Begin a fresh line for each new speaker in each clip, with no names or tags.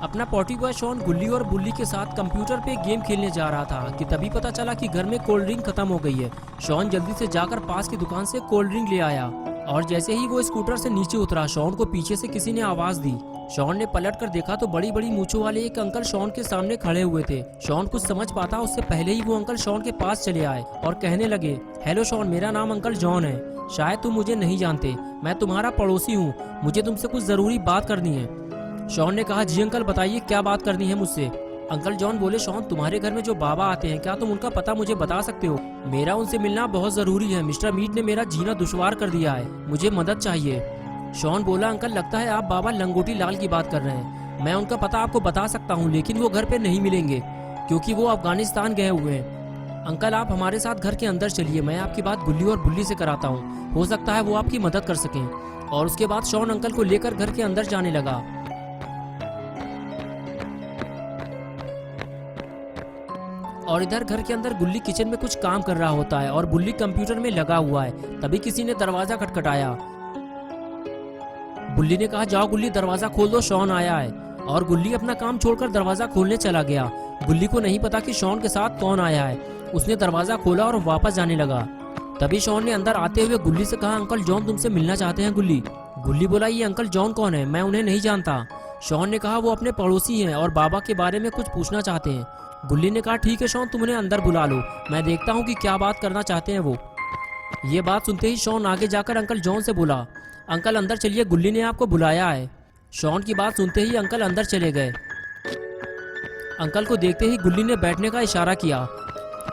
अपना potty boy Shawn गुल्ली और बुल्ली के साथ कंप्यूटर पे गेम खेलने जा रहा था कि तभी पता चला कि घर में कोल्ड ड्रिंक खत्म हो गई है। शॉन जल्दी से जाकर पास की दुकान से कोल्ड ड्रिंक ले आया और जैसे ही वो स्कूटर से नीचे उतरा, शॉन को पीछे से किसी ने आवाज दी। शॉन ने पलट कर देखा तो बड़ी बड़ी मूंछों वाले एक अंकल शॉन के सामने खड़े हुए थे। शॉन कुछ समझ पाता उससे पहले ही वो अंकल शॉन के पास चले आए और कहने लगे, हेलो शॉन, मेरा नाम अंकल जॉन है। शायद तुम मुझे नहीं जानते, मैं तुम्हारा पड़ोसी हूँ। मुझे तुमसे कुछ जरूरी बात करनी है। शॉन ने कहा, जी अंकल, बताइए क्या बात करनी है मुझसे। अंकल जॉन बोले, शॉन, तुम्हारे घर में जो बाबा आते हैं, क्या तुम उनका पता मुझे बता सकते हो? मेरा उनसे मिलना बहुत जरूरी है। मिस्टर मीट ने मेरा जीना दुश्वार कर दिया है, मुझे मदद चाहिए। शॉन बोला, अंकल, लगता है आप बाबा लंगोटी लाल की बात कर रहे हैं। मैं उनका पता आपको बता सकता हूँ, लेकिन वो घर पे नहीं मिलेंगे क्योंकि वो अफगानिस्तान गए हुए हैं। अंकल, आप हमारे साथ घर के अंदर चलिए, मैं आपकी बात गुल्ली और बुल्ली से कराता हूँ। हो सकता है वो आपकी मदद कर सकें। और उसके बाद शॉन अंकल को लेकर घर के अंदर जाने लगा। और इधर घर के अंदर गुल्ली किचन में कुछ काम कर रहा होता है और बुल्ली कंप्यूटर में लगा हुआ है। तभी किसी ने दरवाजा खटखटाया। बुल्ली ने कहा, जाओ गुल्ली, दरवाजा खोल दो, शॉन आया है। और गुल्ली अपना काम छोड़कर दरवाजा खोलने चला गया। गुल्ली को नहीं पता कि शॉन के साथ कौन आया है। उसने दरवाजा खोला और वापस जाने लगा। तभी शॉन ने अंदर आते हुए गुल्ली से कहा, अंकल जॉन तुमसे मिलना चाहते हैं। गुल्ली बोला, ये अंकल जॉन कौन है? मैं उन्हें नहीं जानता। शॉन ने कहा, वो अपने पड़ोसी हैं और बाबा के बारे में कुछ पूछना चाहते हैं। गुल्ली ने कहा, ठीक है शॉन, तुम उन्हें अंदर बुला लो, मैं देखता हूँ कि क्या बात करना चाहते हैं वो। ये बात सुनते ही शॉन आगे जाकर अंकल जॉन से बोला, अंकल अंदर चलिए, गुल्ली ने आपको बुलाया है। शॉन की बात सुनते ही अंकल अंदर चले गए। अंकल को देखते ही गुल्ली ने बैठने का इशारा किया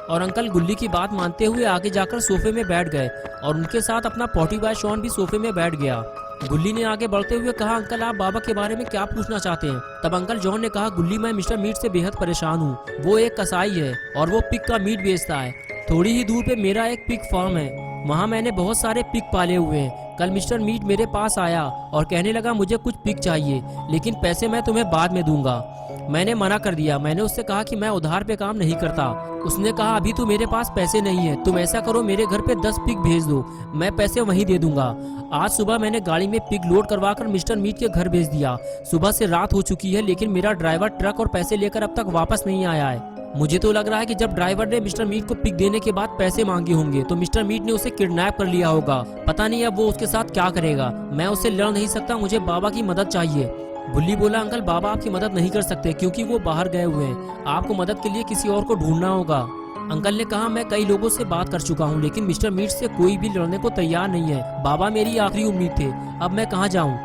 और अंकल गुल्ली की बात मानते हुए आगे जाकर सोफे में बैठ गए और उनके साथ अपना पॉटी बॉय शॉन भी सोफे में बैठ गया। गुल्ली ने आगे बढ़ते हुए कहा, अंकल आप बाबा के बारे में क्या पूछना चाहते हैं? तब अंकल जॉन ने कहा, गुल्ली, मैं मिस्टर मीट से बेहद परेशान हूँ। वो एक कसाई है और वो पिग का मीट बेचता है। थोड़ी ही दूर पे मेरा एक पिग फार्म है, वहाँ मैंने बहुत सारे पिग पाले हुए हैं। कल मिस्टर मीट मेरे पास आया और कहने लगा, मुझे कुछ पिग चाहिए, लेकिन पैसे मैं तुम्हें बाद में दूंगा। मैंने मना कर दिया। मैंने उससे कहा कि मैं उधार पे काम नहीं करता। उसने कहा, अभी तो मेरे पास पैसे नहीं है, तुम ऐसा करो, मेरे घर पे 10 पिग भेज दो, मैं पैसे वहीं दे दूंगा। आज सुबह मैंने गाड़ी में पिग लोड करवाकर मिस्टर मीट के घर भेज दिया। सुबह से रात हो चुकी है, लेकिन मेरा ड्राइवर ट्रक और पैसे लेकर अब तक वापस नहीं आया है। मुझे तो लग रहा है कि जब ड्राइवर ने मिस्टर मीट को पिक देने के बाद पैसे मांगे होंगे तो मिस्टर मीट ने उसे किडनैप कर लिया होगा। पता नहीं अब वो उसके साथ क्या करेगा। मैं उससे लड़ नहीं सकता, मुझे बाबा की मदद चाहिए। बुल्ली बोला, अंकल बाबा आपकी मदद नहीं कर सकते क्योंकि वो बाहर गए हुए हैं। आपको मदद के लिए किसी और को ढूंढना होगा। अंकल ने कहा, मैं कई लोगों से बात कर चुका हूँ, लेकिन मिस्टर मीट से कोई भी लड़ने को तैयार नहीं है। बाबा मेरी आखिरी उम्मीद थे, अब मैं कहाँ जाऊँ?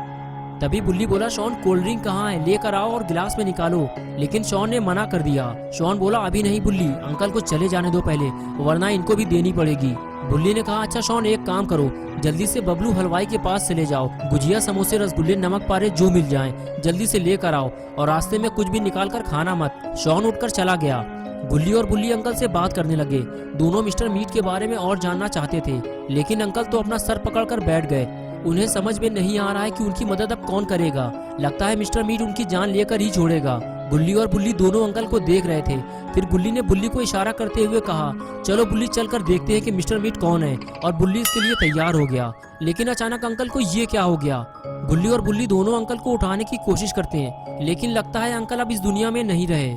तभी बुल्ली बोला, शॉन कोल्ड ड्रिंक कहाँ है? लेकर आओ और गिलास में निकालो। लेकिन शॉन ने मना कर दिया। शॉन बोला, अभी नहीं बुल्ली, अंकल को चले जाने दो पहले, वरना इनको भी देनी पड़ेगी। बुल्ली ने कहा, अच्छा शॉन, एक काम करो, जल्दी से बबलू हलवाई के पास चले जाओ। गुजिया, समोसे, रसगुल्ले, नमक पारे जो मिल जाए जल्दी से लेकर आओ और रास्ते में कुछ भी निकाल कर खाना मत। शॉन उठकर चला गया। गुल्ली और बुल्ली अंकल से बात करने लगे। दोनों मिस्टर मीट के बारे में और जानना चाहते थे, लेकिन अंकल तो अपना सर पकड़कर बैठ गए। उन्हें समझ में नहीं आ रहा है कि उनकी मदद अब कौन करेगा। लगता है मिस्टर मीट उनकी जान लेकर ही छोड़ेगा। गुल्ली और बुल्ली दोनों अंकल को देख रहे थे। फिर गुल्ली ने बुल्ली को इशारा करते हुए कहा, चलो बुल्ली, चलकर देखते हैं कि मिस्टर मीट कौन है। और बुल्ली इसके लिए तैयार हो गया। लेकिन अचानक अंकल को ये क्या हो गया? गुल्ली और बुल्ली दोनों अंकल को उठाने की कोशिश करते हैं, लेकिन लगता है अंकल अब इस दुनिया में नहीं रहे।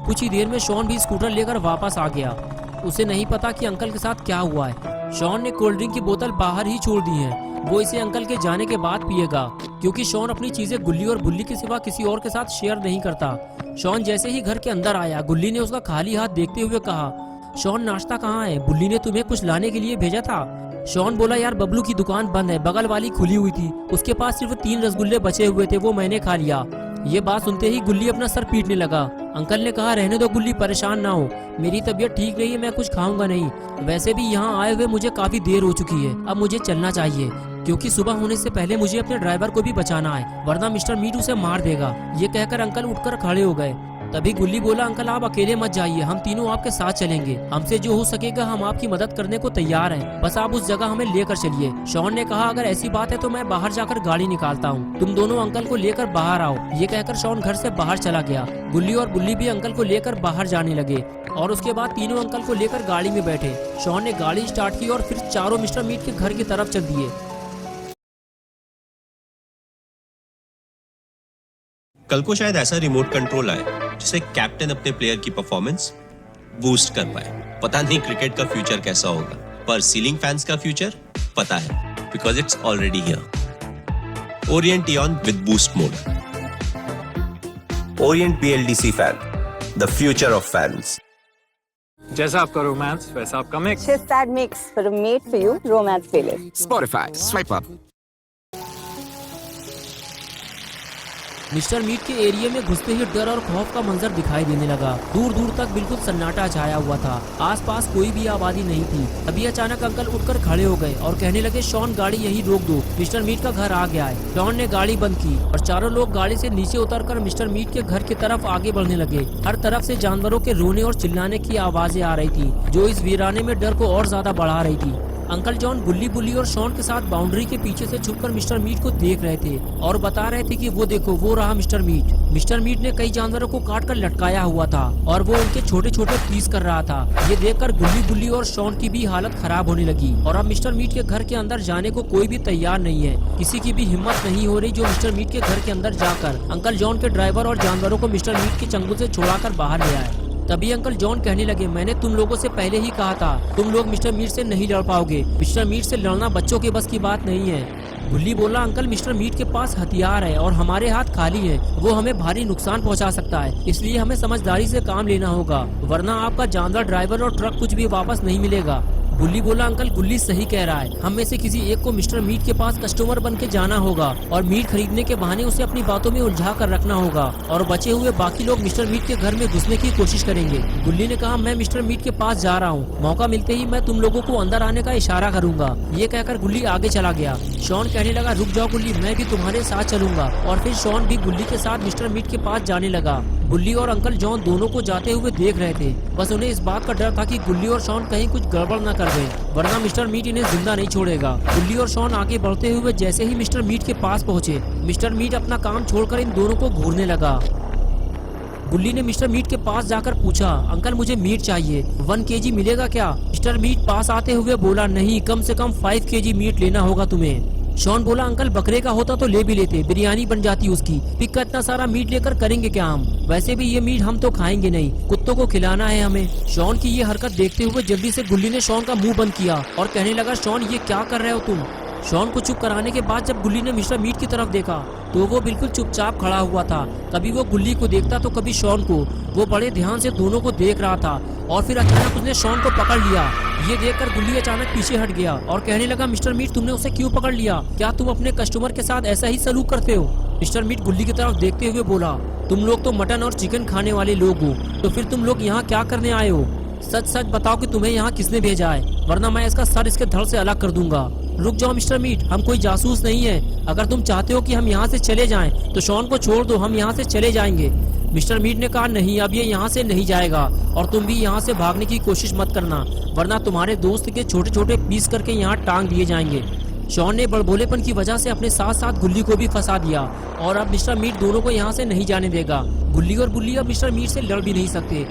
कुछ ही देर में शॉन भी स्कूटर लेकर वापस आ गया। उसे नहीं पता कि अंकल के साथ क्या हुआ है। शॉन ने कोल्ड ड्रिंक की बोतल बाहर ही छोड़ दी है। वो इसे अंकल के जाने के बाद पिएगा, क्योंकि शॉन अपनी चीजें गुल्ली और बुल्ली के सिवा किसी और के साथ शेयर नहीं करता। शॉन जैसे ही घर के अंदर आया, गुल्ली ने उसका खाली हाथ देखते हुए कहा, शॉन नाश्ता कहाँ है? बुल्ली ने तुम्हें कुछ लाने के लिए भेजा था। शॉन बोला, यार बबलू की दुकान बंद है, बगल वाली खुली हुई थी, उसके पास सिर्फ 3 रसगुल्ले बचे हुए थे, वो मैंने खा लिया। ये बात सुनते ही गुल्ली अपना सर पीटने लगा। अंकल ने कहा, रहने दो गुल्ली, परेशान ना हो, मेरी तबीयत ठीक नहीं है, मैं कुछ खाऊंगा नहीं। वैसे भी यहाँ आए हुए मुझे काफी देर हो चुकी है, अब मुझे चलना चाहिए, क्योंकि सुबह होने से पहले मुझे अपने ड्राइवर को भी बचाना है, वरना मिस्टर मीट उसे मार देगा। ये कहकर अंकल उठकर खड़े हो गए। तभी गुल्ली बोला, अंकल आप अकेले मत जाइए, हम तीनों आपके साथ चलेंगे, हमसे जो हो सकेगा हम आपकी मदद करने को तैयार हैं, बस आप उस जगह हमें लेकर चलिए। शॉन ने कहा, अगर ऐसी बात है तो मैं बाहर जाकर गाड़ी निकालता हूँ, तुम दोनों अंकल को लेकर बाहर आओ। ये कहकर शॉन घर से बाहर चला गया। गुल्ली और बुल्ली भी अंकल को लेकर बाहर जाने लगे और उसके बाद तीनों अंकल को लेकर गाड़ी में बैठे। शॉन ने गाड़ी स्टार्ट की और फिर चारों मिस्टर मीट के घर की तरफ चल दिए।
कल को शायद ऐसा रिमोट कंट्रोल आए जिससे कैप्टन अपने प्लेयर की परफॉर्मेंस बूस्ट कर पाए। पता नहीं क्रिकेट का फ्यूचर कैसा होगा, पर सीलिंग फैंस का फ्यूचर पता है, because it's already here. Orient ion with boost mode.
Orient BLDC fan, the future of fans.
जैसा आपका रोमांस वैसा आपका mix.
Shift that mix for a made for you romance playlist.
Spotify, swipe up.
Mister meat के area में घुसते ही डर और खौफ का मंजर दिखाई देने लगा। दूर दूर तक बिल्कुल सन्नाटा छाया हुआ था, आसपास कोई भी आबादी नहीं थी। अभी अचानक अंकल उठकर खड़े हो गए और कहने लगे, शॉन गाड़ी यही रोक दो, मिस्टर मीट का घर आ गया है। शॉन ने गाड़ी बंद की और चारों लोग गाड़ी से नीचे उतरकर मिस्टर मीट के घर की तरफ आगे बढ़ने लगे। हर तरफ से जानवरों के रोने और चिल्लाने की आवाजें आ रही थी, जो इस वीराने में डर को और ज्यादा बढ़ा रही थी। अंकल जॉन गुल्ली बुल्ली और शॉन के साथ बाउंड्री के पीछे से छुपकर मिस्टर मीट को देख रहे थे और बता रहे थे कि वो देखो, वो रहा मिस्टर मीट। मिस्टर मीट ने कई जानवरों को काट कर लटकाया हुआ था और वो उनके छोटे छोटे पीस कर रहा था। ये देखकर गुल्ली बुल्ली और शॉन की भी हालत खराब होने लगी और अब मिस्टर मीट के घर के अंदर जाने को कोई भी तैयार नहीं है। किसी की भी हिम्मत नहीं हो रही जो मिस्टर मीट के घर के अंदर जाकर अंकल जॉन के ड्राइवर और जानवरों को मिस्टर मीट के चंगुल से छुड़ाकर बाहर ले आए। तभी अंकल जॉन कहने लगे, मैंने तुम लोगों से पहले ही कहा था, तुम लोग मिस्टर मीट से नहीं लड़ पाओगे। मिस्टर मीट से लड़ना बच्चों के बस की बात नहीं है। गुल्ली बोला, अंकल मिस्टर मीट के पास हथियार है और हमारे हाथ खाली हैं। वो हमें भारी नुकसान पहुंचा सकता है, इसलिए हमें समझदारी से काम लेना होगा, वरना आपका जानवर, ड्राइवर और ट्रक कुछ भी वापस नहीं मिलेगा। गुल्ली बोला, अंकल गुल्ली सही कह रहा है, हम में से किसी एक को मिस्टर मीट के पास कस्टमर बन के जाना होगा और मीट खरीदने के बहाने उसे अपनी बातों में उलझा कर रखना होगा और बचे हुए बाकी लोग मिस्टर मीट के घर में घुसने की कोशिश करेंगे। गुल्ली ने कहा, मैं मिस्टर मीट के पास जा रहा हूँ, मौका मिलते ही मैं तुम लोगों को अंदर आने का इशारा करूंगा। ये कहकर गुल्ली आगे चला गया। शॉन कहने लगा, रुक जाओ गुल्ली, मैं भी तुम्हारे साथ चलूंगा। और फिर शॉन भी गुल्ली के साथ मिस्टर मीट के पास जाने लगा। गुल्ली और अंकल जॉन दोनों को जाते हुए देख रहे थे, बस उन्हें इस बात का डर था कि गुल्ली और शॉन कहीं कुछ गड़बड़ न कर दें, वरना मिस्टर मीट इन्हें जिंदा नहीं छोड़ेगा। गुल्ली और शॉन आगे बढ़ते हुए जैसे ही मिस्टर मीट के पास पहुंचे, मिस्टर मीट अपना काम छोड़कर इन दोनों को घूरने लगा। गुल्ली ने मिस्टर मीट के पास जाकर पूछा, अंकल मुझे मीट चाहिए, 1 kg मिलेगा क्या? मिस्टर मीट पास आते हुए बोला, नहीं, कम से कम 5 kg मीट लेना होगा तुम्हें। शॉन बोला, अंकल बकरे का होता तो ले भी लेते, बिरयानी बन जाती उसकी। पिक का इतना सारा मीट लेकर करेंगे क्या हम? वैसे भी ये मीट हम तो खाएंगे नहीं, कुत्तों को खिलाना है हमें। शॉन की ये हरकत देखते हुए जल्दी से गुल्ली ने शॉन का मुंह बंद किया और कहने लगा, शॉन ये क्या कर रहे हो तुम? शॉन को चुप कराने के बाद जब गुल्ली ने मिस्टर मीट की तरफ देखा तो वो बिल्कुल चुपचाप खड़ा हुआ था। कभी वो गुल्ली को देखता तो कभी शॉन को। वो बड़े ध्यान से दोनों को देख रहा था और फिर अचानक उसने शॉन को पकड़ लिया। ये देखकर गुल्ली अचानक पीछे हट गया और कहने लगा, मिस्टर मीट तुमने उसे क्यों पकड़ लिया? क्या तुम अपने कस्टमर के साथ ऐसा ही सलूक करते हो? मिस्टर मीट गुल्ली की तरफ देखते हुए बोला, तुम लोग तो मटन और चिकन खाने वाले लोग हो, तो फिर तुम लोग यहाँ क्या करने आए हो? सच सच बताओ कि तुम्हें यहाँ किसने भेजा है, वरना मैं इसका सर इसके धड़ से अलग कर दूंगा। रुक जाओ मिस्टर मीट, हम कोई जासूस नहीं है। अगर तुम चाहते हो कि हम यहाँ से चले जाएं, तो शॉन को छोड़ दो, हम यहाँ से चले जाएंगे। मिस्टर मीट ने कहा, नहीं, अब ये यहाँ से नहीं जाएगा और तुम भी यहाँ से भागने की कोशिश मत करना, वरना तुम्हारे दोस्त के छोटे छोटे पीस करके यहाँ टांग दिए जाएंगे। शॉन ने बड़बोलेपन की वजह से अपने साथ साथ गुल्ली को भी फंसा दिया और अब मिस्टर मीट दोनों को यहाँ से नहीं जाने देगा। गुल्ली और बुल्ली अब मिस्टर मीट से लड़ भी नहीं सकते।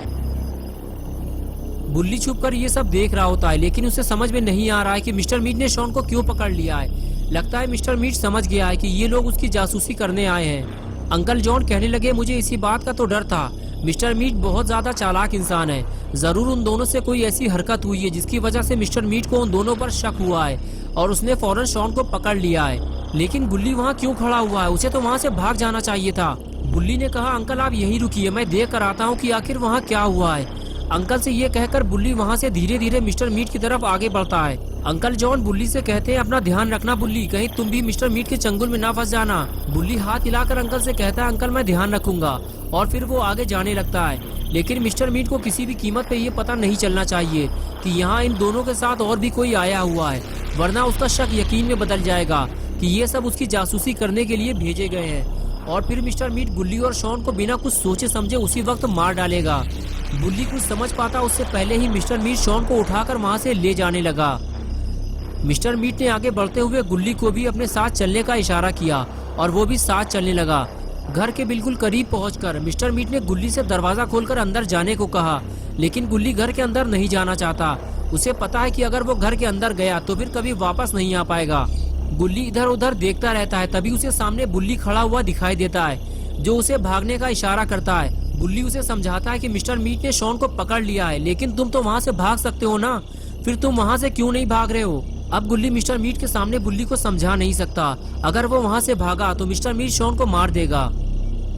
बुल्ली छुपकर ये सब देख रहा होता है, लेकिन उसे समझ में नहीं आ रहा है कि मिस्टर मीट ने शॉन को क्यों पकड़ लिया है। लगता है मिस्टर मीट समझ गया है कि ये लोग उसकी जासूसी करने आए हैं। अंकल जॉन कहने लगे, मुझे इसी बात का तो डर था, मिस्टर मीट बहुत ज्यादा चालाक इंसान है, जरूर उन दोनों से कोई ऐसी हरकत हुई है जिसकी वजह से मिस्टर मीट को उन दोनों पर शक हुआ है और उसने फौरन शॉन को पकड़ लिया है। लेकिन गुल्ली वहाँ क्यों खड़ा हुआ है? उसे तो वहाँ से भाग जाना चाहिए था। बुल्ली ने कहा, अंकल आप यहीं रुकिए, मैं देख कर आता हूँ कि आखिर वहाँ क्या हुआ है। अंकल से ये कहकर बुल्ली वहाँ से धीरे धीरे मिस्टर मीट की तरफ आगे बढ़ता है। अंकल जॉन बुल्ली से कहते हैं, अपना ध्यान रखना बुल्ली, कहीं तुम भी मिस्टर मीट के चंगुल में ना फंस जाना। बुल्ली हाथ हिलाकर अंकल से कहता है, अंकल मैं ध्यान रखूंगा, और फिर वो आगे जाने लगता है। लेकिन मिस्टर मीट को किसी भी कीमत पे ये पता नहीं चलना चाहिए कि यहाँ इन दोनों के साथ और भी कोई आया हुआ है, वरना उसका शक यकीन में बदल जाएगा कि ये सब उसकी जासूसी करने के लिए भेजे गए हैं और फिर मिस्टर मीट गुल्ली और शॉन को बिना कुछ सोचे समझे उसी वक्त मार डालेगा। बुल्ली कुछ समझ पाता उससे पहले ही मिस्टर मीट शॉन को उठाकर वहाँ से ले जाने लगा। मिस्टर मीट ने आगे बढ़ते हुए गुल्ली को भी अपने साथ चलने का इशारा किया और वो भी साथ चलने लगा। घर के बिल्कुल करीब पहुंचकर मिस्टर मीट ने गुल्ली से दरवाजा खोलकर अंदर जाने को कहा, लेकिन गुल्ली घर के अंदर नहीं जाना चाहता। उसे पता है कि अगर वो घर के अंदर गया तो फिर कभी वापस नहीं आ पाएगा। गुल्ली इधर उधर देखता रहता है, तभी उसे सामने बुल्ली खड़ा हुआ दिखाई देता है। जो उसे भागने का इशारा करता है। गुल्ली उसे समझाता है कि मिस्टर मीट ने शॉन को पकड़ लिया है, लेकिन तुम तो वहाँ से भाग सकते हो ना, फिर तुम वहाँ से क्यों नहीं भाग रहे हो। अब गुल्ली मिस्टर मीट के सामने बुल्ली को समझा नहीं सकता। अगर वो वहाँ से भागा तो मिस्टर मीट शॉन को मार देगा।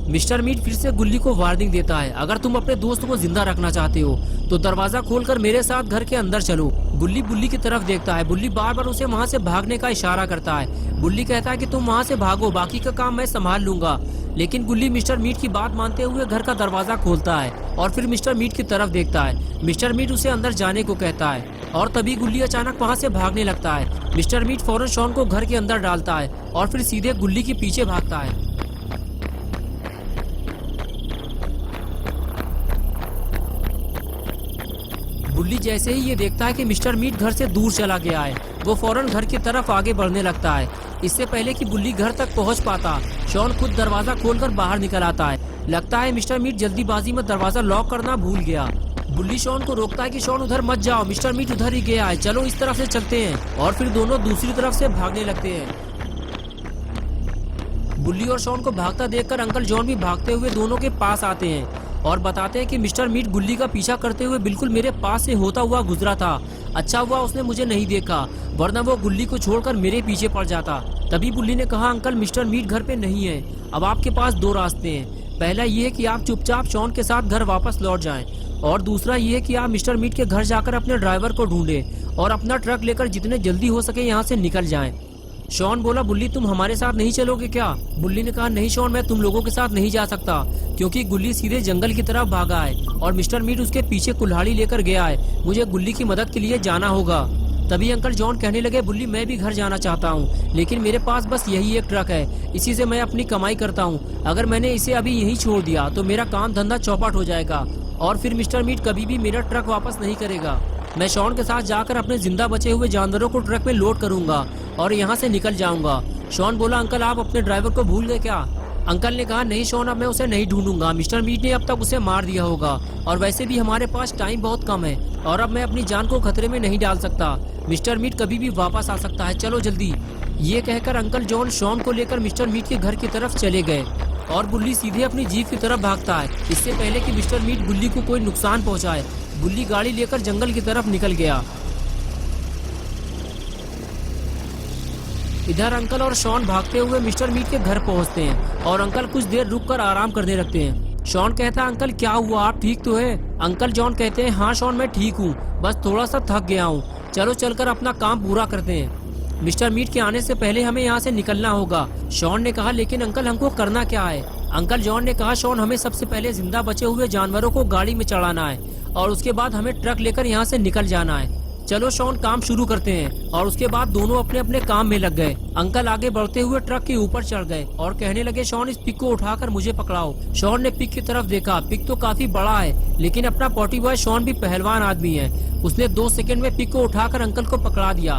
मिस्टर मीट फिर से गुल्ली को वार्निंग देता है, अगर तुम अपने दोस्त को जिंदा रखना चाहते हो तो दरवाजा खोलकर मेरे साथ घर के अंदर चलो। गुल्ली बुल्ली की तरफ देखता है। बुल्ली बार बार उसे वहाँ से भागने का इशारा करता है। बुल्ली कहता है कि तुम वहाँ से भागो, बाकी का काम मैं संभाल लूंगा। लेकिन गुल्ली मिस्टर मीट की बात मानते हुए घर का दरवाजा खोलता है और फिर मिस्टर मीट की तरफ देखता है। मिस्टर मीट उसे अंदर जाने को कहता है और तभी गुल्ली अचानक वहाँ से भागने लगता है। मिस्टर मीट फौरन शॉन को घर के अंदर डालता है और फिर सीधे गुल्ली के पीछे भागता है। बुल्ली जैसे ही ये देखता है कि मिस्टर मीट घर से दूर चला गया है, वो फौरन घर की तरफ आगे बढ़ने लगता है। इससे पहले कि बुल्ली घर तक पहुंच पाता, शॉन खुद दरवाजा खोलकर बाहर निकल आता है। लगता है मिस्टर मीट जल्दीबाजी में दरवाजा लॉक करना भूल गया। बुल्ली शॉन को रोकता है कि शॉन उधर मत जाओ, मिस्टर मीट उधर ही गया है, चलो इस तरफ से चलते हैं। और फिर दोनों दूसरी तरफ से भागने लगते हैं। बुल्ली और शॉन को भागता देखकर अंकल जॉन भी भागते हुए दोनों के पास आते हैं और बताते हैं कि मिस्टर मीट गुल्ली का पीछा करते हुए बिल्कुल मेरे पास से होता हुआ गुजरा था। अच्छा हुआ उसने मुझे नहीं देखा, वरना वो गुल्ली को छोड़कर मेरे पीछे पड़ जाता। तभी बुल्ली ने कहा, अंकल मिस्टर मीट घर पे नहीं है। अब आपके पास दो रास्ते हैं। पहला ये है कि आप चुपचाप शॉन के साथ घर वापस लौट जाएं, और दूसरा ये है कि आप मिस्टर मीट के घर जाकर अपने ड्राइवर को ढूंढें और अपना ट्रक लेकर जितने जल्दी हो सके यहाँ से निकल जाएं। शॉन बोला, बुल्ली तुम हमारे साथ नहीं चलोगे क्या? बुल्ली ने कहा, नहीं शॉन, मैं तुम लोगों के साथ नहीं जा सकता, क्योंकि गुल्ली सीधे जंगल की तरफ भागा है और मिस्टर मीट उसके पीछे कुल्हाड़ी लेकर गया है। मुझे गुल्ली की मदद के लिए जाना होगा। तभी अंकल जॉन कहने लगे, बुल्ली मैं भी घर जाना चाहता हूँ, लेकिन मेरे पास बस यही एक ट्रक है, इसी से मैं अपनी कमाई करता हूँ। अगर मैंने इसे अभी यहीं छोड़ दिया तो मेरा काम धंधा चौपट हो जाएगा और फिर मिस्टर मीट कभी भी मेरा ट्रक वापस नहीं करेगा। मैं शॉन के साथ जाकर अपने जिंदा बचे हुए जानवरों को ट्रक में लोड करूंगा और यहाँ से निकल जाऊंगा। शॉन बोला, अंकल आप अपने ड्राइवर को भूल गए क्या? अंकल ने कहा, नहीं शॉन, अब मैं उसे नहीं ढूंढूंगा, मिस्टर मीट ने अब तक उसे मार दिया होगा और वैसे भी हमारे पास टाइम बहुत कम है और अब मैं अपनी जान को खतरे में नहीं डाल सकता। मिस्टर मीट कभी भी वापस आ सकता है, चलो जल्दी। ये कहकर अंकल जॉन शॉन को लेकर मिस्टर मीट के घर की तरफ चले गए और बुल्ली सीधे अपनी जीप की तरफ भागता है। इससे पहले कि मिस्टर मीट बुल्ली को कोई नुकसान पहुंचाए, बुल्ली गाड़ी लेकर जंगल की तरफ निकल गया। इधर अंकल और शॉन भागते हुए मिस्टर मीट के घर पहुंचते हैं और अंकल कुछ देर रुककर आराम करने लगते हैं। शॉन कहता है, अंकल क्या हुआ, आप ठीक तो है? अंकल जॉन कहते हैं, हाँ शॉन मैं ठीक हूँ, बस थोड़ा सा थक गया हूँ, चलो चलकर अपना काम पूरा करते हैं। मिस्टर मीट के आने से पहले हमें यहाँ से निकलना होगा। शॉन ने कहा, लेकिन अंकल हमको करना क्या है? अंकल जॉन ने कहा, शॉन हमें सबसे पहले जिंदा बचे हुए जानवरों को गाड़ी में चढ़ाना है और उसके बाद हमें ट्रक लेकर यहाँ से निकल जाना है। चलो शॉन काम शुरू करते हैं। और उसके बाद दोनों अपने अपने काम में लग गए। अंकल आगे बढ़ते हुए ट्रक के ऊपर चढ़ गए और कहने लगे, शॉन इस पिग को उठाकर मुझे पकड़ाओ। शॉन ने पिग की तरफ देखा, पिग तो काफी बड़ा है, लेकिन अपना पॉटी बॉय शॉन भी पहलवान आदमी है। उसने 2 सेकंड में पिग को उठाकर अंकल को पकड़ा दिया।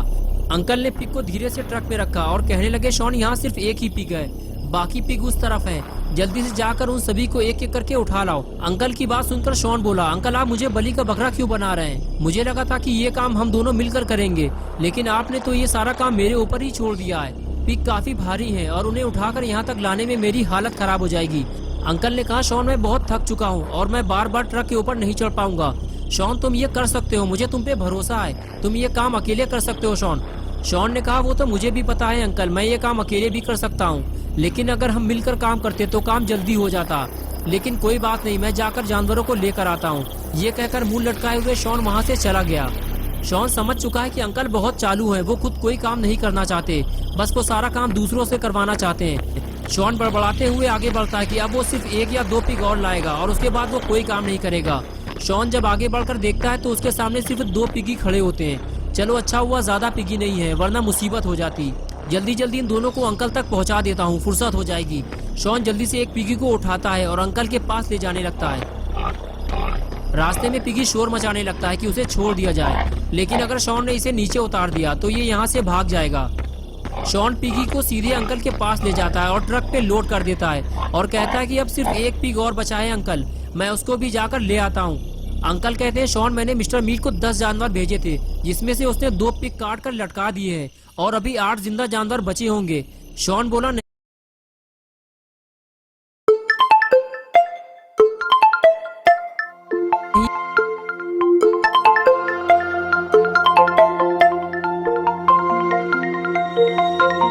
अंकल ने पिग को धीरे से ट्रक में रखा और कहने लगे, शॉन यहाँ सिर्फ एक ही पिग है, बाकी पिग उस तरफ है, जल्दी से जाकर उन सभी को एक एक करके उठा लाओ। अंकल की बात सुनकर शॉन बोला, अंकल आप मुझे बलि का बकरा क्यों बना रहे हैं? मुझे लगा था कि ये काम हम दोनों मिलकर करेंगे, लेकिन आपने तो ये सारा काम मेरे ऊपर ही छोड़ दिया है। पिग काफी भारी है और उन्हें उठाकर यहाँ तक लाने में मेरी हालत खराब हो जाएगी। अंकल ने कहा, शॉन मैं बहुत थक चुका हूँ और मैं बार बार ट्रक के ऊपर नहीं चढ़ पाऊंगा। शॉन तुम ये कर सकते हो, मुझे तुम पे भरोसा है, तुम ये काम अकेले कर सकते हो शॉन। शॉन ने कहा, वो तो मुझे भी पता है अंकल, मैं ये काम अकेले भी कर सकता हूँ, लेकिन अगर हम मिलकर काम करते तो काम जल्दी हो जाता। लेकिन कोई बात नहीं, मैं जाकर जानवरों को लेकर आता हूँ। ये कहकर मुंह लटकाए हुए शॉन वहाँ से चला गया। शॉन समझ चुका है कि अंकल बहुत चालू है, वो खुद कोई काम नहीं करना चाहते, बस वो सारा काम दूसरों से करवाना चाहते हैं। शॉन बड़बड़ाते हुए आगे बढ़ता है कि अब वो सिर्फ 1 या 2 पिग और लाएगा और उसके बाद वो कोई काम नहीं करेगा। शॉन जब आगे बढ़कर देखता है तो उसके सामने सिर्फ 2 पिगी खड़े होते हैं। चलो अच्छा हुआ ज्यादा पिगी नहीं है, वरना मुसीबत हो जाती। जल्दी जल्दी इन दोनों को अंकल तक पहुंचा देता हूँ, फुर्सत हो जाएगी। शॉन जल्दी से एक पिगी को उठाता है और अंकल के पास ले जाने लगता है। रास्ते में पिगी शोर मचाने लगता है कि उसे छोड़ दिया जाए, लेकिन अगर शॉन ने इसे नीचे उतार दिया तो ये यहाँ से भाग जाएगा। शॉन पिगी को सीधे अंकल के पास ले जाता है और ट्रक पे लोड कर देता है और कहता है कि अब सिर्फ 1 पिग और बचा है अंकल, मैं उसको भी जाकर ले आता हूँ। अंकल कहते हैं, शॉन मैंने मिस्टर मीट को 10 जानवर भेजे थे, जिसमें से उसने 2 पिग काट कर लटका दिए हैं और अभी 8 जिंदा जानवर बचे होंगे। शॉन बोला, नहीं
you.